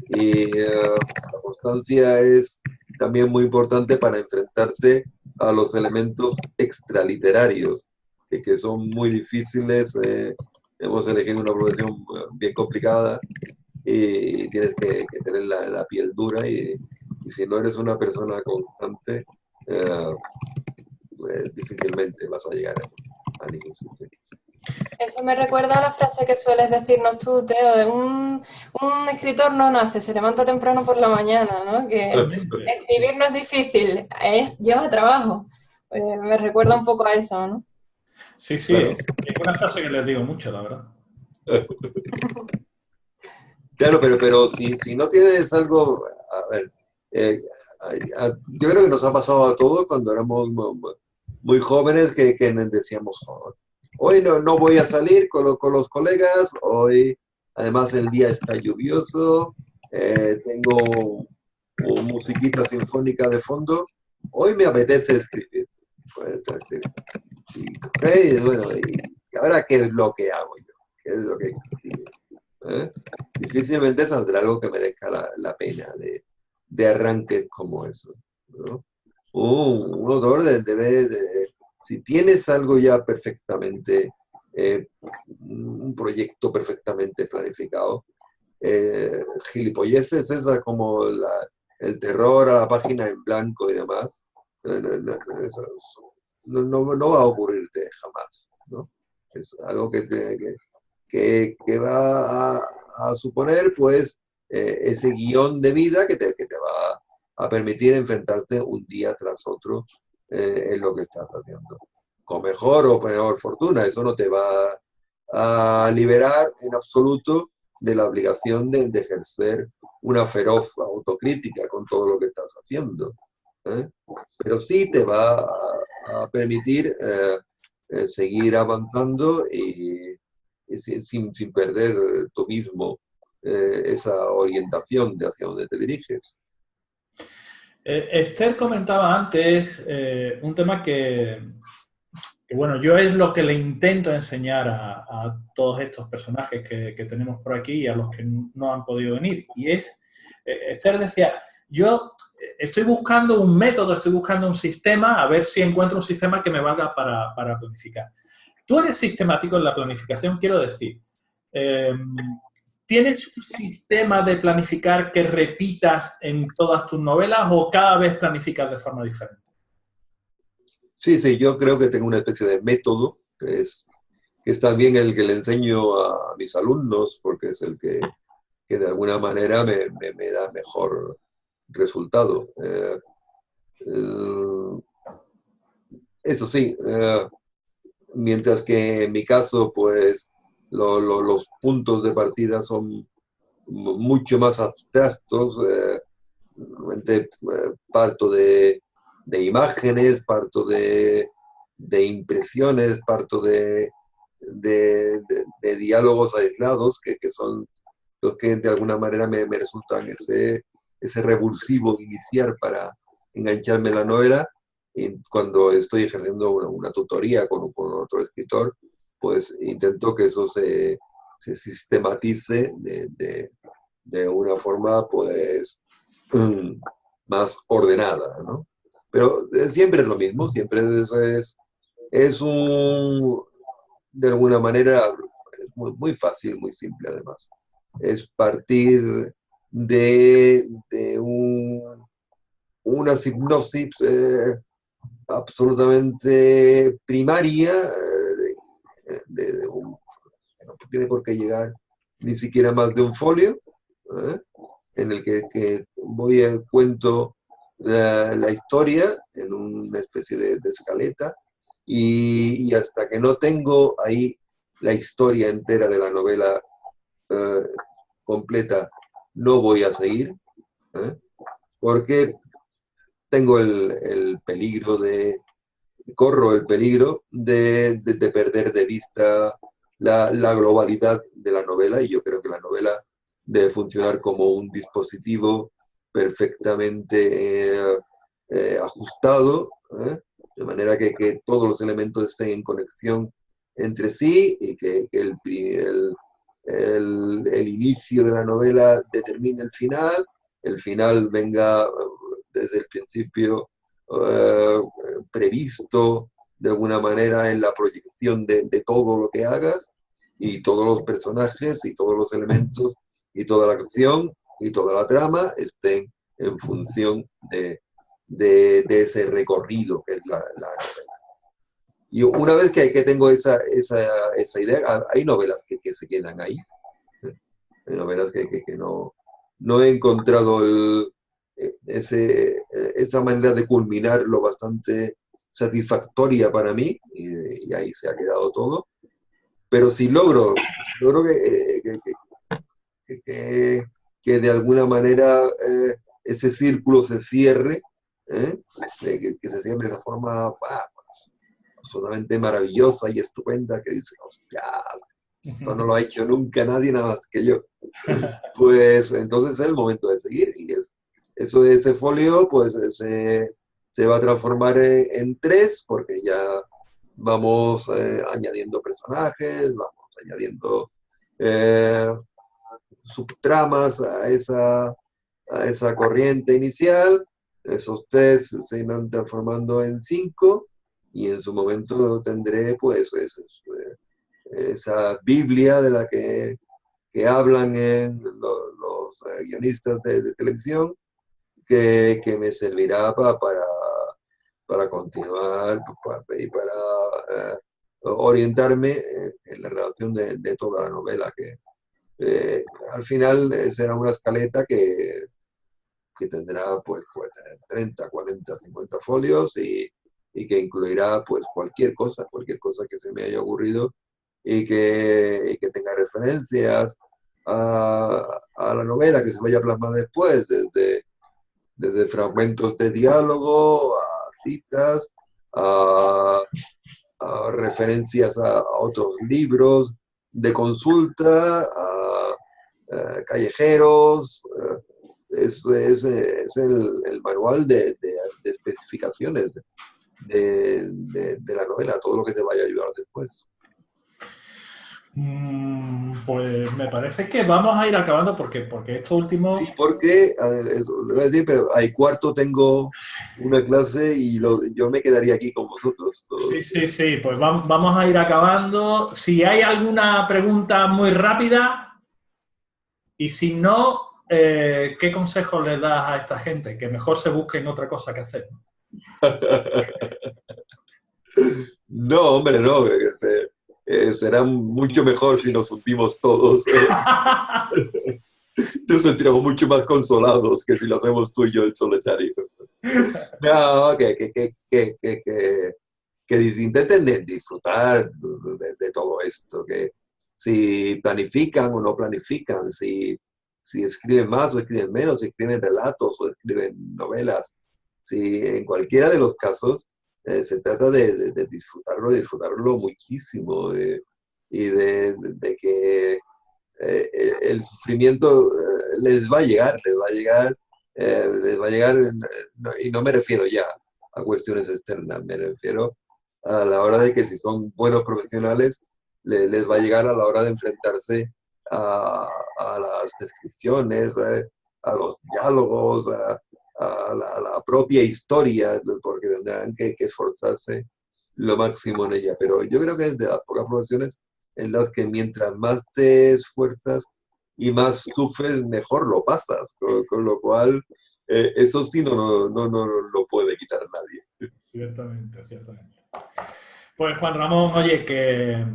B: La constancia es también muy importante para enfrentarte a los elementos extraliterarios, que son muy difíciles. Hemos elegido una profesión bien complicada y tienes que tener la piel dura y si no eres una persona constante, pues difícilmente vas a llegar a ningún sitio.
F: Eso me recuerda a la frase que sueles decirnos tú, Teo, un escritor no nace, se levanta temprano por la mañana, ¿no? Que escribir no es difícil, lleva trabajo. Me recuerda un poco a eso, ¿no?
A: Sí, claro. Es una frase que les digo mucho, la verdad.
B: Claro, pero si no tienes algo, a ver, yo creo que nos ha pasado a todos cuando éramos muy jóvenes que decíamos, hoy no voy a salir con los colegas, hoy además el día está lluvioso, tengo musiquita sinfónica de fondo, hoy me apetece escribir. ¿Y ahora qué es lo que hago yo? ¿Qué es lo que escribo? Difícilmente saldrá algo que merezca la pena de arranques como eso, ¿no? Un autor debe si tienes algo ya perfectamente, un proyecto perfectamente planificado, gilipolleces esa como el terror a la página en blanco y demás, no va a ocurrirte jamás, ¿no? Es algo que va a suponer, pues, ese guión de vida que te va a permitir enfrentarte un día tras otro en lo que estás haciendo. Con mejor o peor fortuna, eso no te va a liberar en absoluto de la obligación de ejercer una feroz autocrítica con todo lo que estás haciendo. Pero sí te va a permitir seguir avanzando y sin perder tú mismo esa orientación de hacia dónde te diriges.
A: Esther comentaba antes un tema que, bueno, yo es lo que le intento enseñar a todos estos personajes que tenemos por aquí y a los que no han podido venir. Y es, Esther decía, yo estoy buscando un método, estoy buscando un sistema, a ver si encuentro un sistema que me valga para planificar. Tú eres sistemático en la planificación, quiero decir, ¿tienes un sistema de planificar que repitas en todas tus novelas o cada vez planificas de forma diferente?
B: Sí, sí, yo creo que tengo una especie de método, que es también el que le enseño a mis alumnos, porque es el que de alguna manera me da mejor resultado. El- Eso sí, mientras que en mi caso, pues los puntos de partida son mucho más abstractos. Realmente parto de imágenes, parto de impresiones, parto de diálogos aislados, que son los que de alguna manera me resultan ese revulsivo inicial para engancharme en la novela. Y cuando estoy ejerciendo una tutoría con otro escritor, pues intento que eso se sistematice de una forma pues más ordenada, ¿no? Pero siempre es lo mismo, siempre es de alguna manera, es muy fácil, muy simple además. Es partir de una hipnosis absolutamente primaria, que no tiene por qué llegar ni siquiera más de un folio, ¿eh? En el que cuento la historia en una especie de escaleta y hasta que no tengo ahí la historia entera de la novela eh, completa, no voy a seguir, ¿eh? Porque tengo el peligro corro el peligro de perder de vista la globalidad de la novela, y yo creo que la novela debe funcionar como un dispositivo perfectamente ajustado, ¿eh? De manera que todos los elementos estén en conexión entre sí y que el inicio de la novela determine el final venga desde el principio previsto de alguna manera en la proyección de todo lo que hagas, y todos los personajes y todos los elementos y toda la acción y toda la trama estén en función de ese recorrido que es la novela. Y una vez que tengo esa idea, hay novelas que se quedan ahí. Hay novelas que no he encontrado esa manera de culminar lo bastante satisfactoria para mí, y ahí se ha quedado todo. Pero si logro que de alguna manera ese círculo se cierre, ¿eh? Que se cierre de esa forma pues, absolutamente maravillosa y estupenda, que dice, hostia, esto no lo ha hecho nunca nadie nada más que yo. Pues entonces es el momento de seguir, y eso de ese folio pues se va a transformar en 3, porque ya vamos añadiendo personajes, vamos añadiendo subtramas a esa corriente inicial. Esos 3 se irán transformando en 5, y en su momento tendré pues esa Biblia de la que hablan los guionistas de televisión, que me servirá para continuar y para orientarme en la redacción de toda la novela, que al final será una escaleta que tendrá pues 30, 40, 50 folios, y que incluirá pues cualquier cosa que se me haya ocurrido, y que tenga referencias a la novela que se vaya a plasmar después, desde fragmentos de diálogo, a citas, a referencias a otros libros de consulta, a callejeros. Es el manual de especificaciones de la novela, todo lo que te vaya a ayudar después.
A: Pues me parece que vamos a ir acabando porque esto último...
B: Sí, porque, eso le voy a decir, pero al cuarto tengo una clase y yo me quedaría aquí con vosotros.
A: Sí, pues vamos a ir acabando. Si hay alguna pregunta muy rápida, y si no, ¿qué consejos le das a esta gente? Que mejor se busquen otra cosa que hacer.
B: No, hombre, no. Será mucho mejor si nos hundimos todos. Nos sentiremos mucho más consolados que si lo hacemos tú y yo el solitario. No, que intenten disfrutar de todo esto, que si planifican o no planifican, si escriben más o escriben menos, si escriben relatos o escriben novelas, si en cualquiera de los casos se trata de disfrutarlo muchísimo y de que el sufrimiento les va a llegar, y no me refiero ya a cuestiones externas, me refiero a la hora de que si son buenos profesionales, les va a llegar a la hora de enfrentarse a las descripciones, a los diálogos, a la propia historia, porque tendrán que esforzarse lo máximo en ella. Pero yo creo que es de las pocas profesiones en las que mientras más te esfuerzas y más sufres, mejor lo pasas. Con lo cual, eso sí no lo puede quitar nadie.
A: Ciertamente, ciertamente. Pues Juan Ramón, oye, que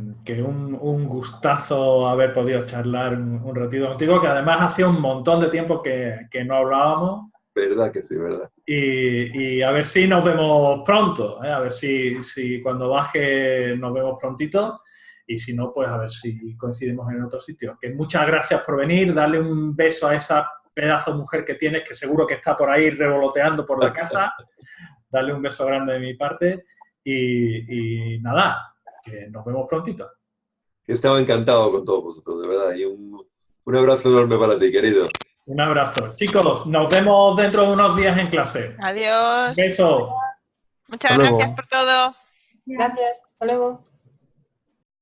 A: un gustazo haber podido charlar un ratito contigo, que además hacía un montón de tiempo que no hablábamos.
B: Verdad que sí, verdad.
A: Y a ver si nos vemos pronto, ¿eh? A ver si cuando baje nos vemos prontito. Y si no, pues a ver si coincidimos en otro sitio. Que muchas gracias por venir, darle un beso a esa pedazo de mujer que tienes, que seguro que está por ahí revoloteando por la casa. Darle un beso grande de mi parte y nada, que nos vemos prontito.
B: Estaba encantado con todos vosotros, de verdad. Y un abrazo enorme para ti, querido.
A: Un abrazo. Chicos, nos vemos dentro de unos días en clase.
D: Adiós.
A: Un beso.
D: Muchas gracias por todo.
F: Gracias. Hasta luego.